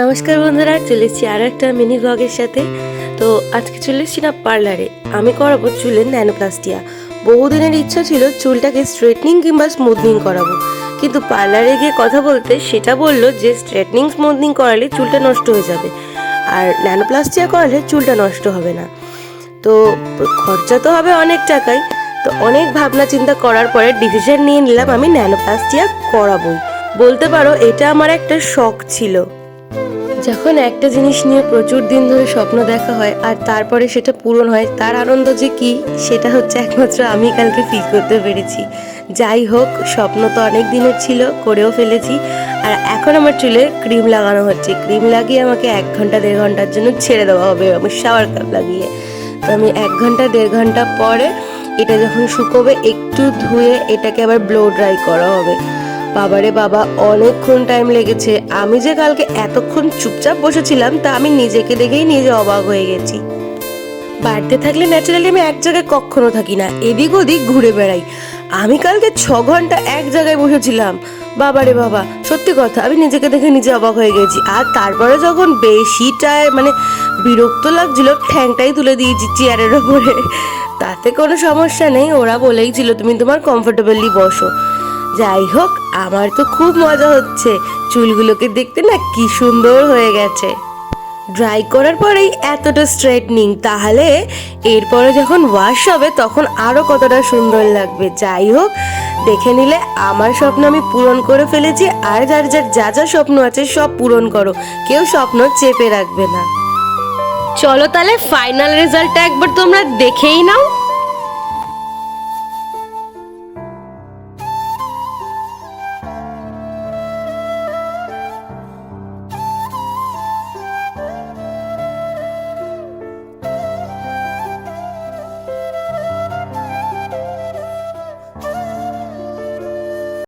নমস্কার বন্ধুরা, চলে এসেছি আরও একটা মিনি ব্লগের সাথে। তো আজকে চলে এসেছি না পার্লারে। আমি করাবো চুলের ন্যানোপ্লাস্টিয়া। বহুদিনের ইচ্ছা ছিল চুলটাকে স্ট্রেটনিং কিংবা স্মুথনিং করাবো, কিন্তু পার্লারে গিয়ে কথা বলতে সেটা বললো যে স্ট্রেটনিং স্মুথনিং করালে চুলটা নষ্ট হয়ে যাবে, আর ন্যানোপ্লাস্টিয়া করালে চুলটা নষ্ট হবে না। তো খরচা তো হবে অনেক টাকাই। তো অনেক ভাবনা চিন্তা করার পরে ডিসিশন নিয়ে নিলাম আমি ন্যানোপ্লাস্টিয়া করাবোই। বলতে পারো এটা আমার একটা শখ ছিল। যখন একটা জিনিস নিয়ে প্রচুর দিন ধরে স্বপ্ন দেখা হয় আর তারপরে সেটা পূরণ হয়, তার আনন্দ যে কি সেটা হচ্ছে একমাত্র আমি কালকে ফিল করতে পেরেছি। যাই হোক, স্বপ্ন তো অনেক দিনের ছিল, করেও ফেলেছি। আর এখন আমার চুলে ক্রিম লাগানো হচ্ছে। ক্রিম লাগিয়ে আমাকে 1-1.5 ঘন্টার জন্য ছেড়ে দেওয়া হবে আমার শাওয়ার কাপ লাগিয়ে। তো আমি 1-1.5 ঘন্টা পরে এটা যখন শুকোবে একটু ধুয়ে এটাকে আবার ব্লো ড্রাই করা হবে। বাবারে বাবা, অনেকক্ষণ টাইম লেগেছে। আমি যে কালকে এতক্ষণ চুপচাপ বসেছিলাম তা আমি নিজেকে দেখেই নিজে অবাক হয়ে গেছি। বাড়িতে থাকলে ন্যাচারালি আমি এক জায়গায় কখনো থাকি না, এদিক ওদিক ঘুরে বেড়াই। আমি কালকে 6 ঘন্টা এক জায়গায় বসেছিলাম। বাবারে বাবা, সত্যি কথা আমি নিজেকে দেখে নিজে অবাক হয়ে গেছি। আর তারপরে যখন বেশিটায় বিরক্ত লাগছিল, ঠ্যাংটাই তুলে দিয়েছি চেয়ারের ওপরে। তাতে কোনো সমস্যা নেই, ওরা বলেই ছিল তুমি তোমার কমফোর্টেবলি বসো। যাই হোক, আমার তো খুব মজা হচ্ছে। চুলগুলোকে দেখতে না কি সুন্দর হয়ে গেছে। ড্রাই করার পরেই এতটা স্ট্রেটনিং, তাহলে এরপরে যখন ওয়াশ হবে তখন আরও কতটা সুন্দর লাগবে। যাই হোক, দেখে নিলে আমার স্বপ্ন আমি পূরণ করে ফেলেছি। আর যার যার যা যা স্বপ্ন আছে সব পূরণ করো, কেউ স্বপ্ন চেপে রাখবে না। চলো তাহলে ফাইনাল রেজাল্টটা একবার তোমরা দেখেই নাও।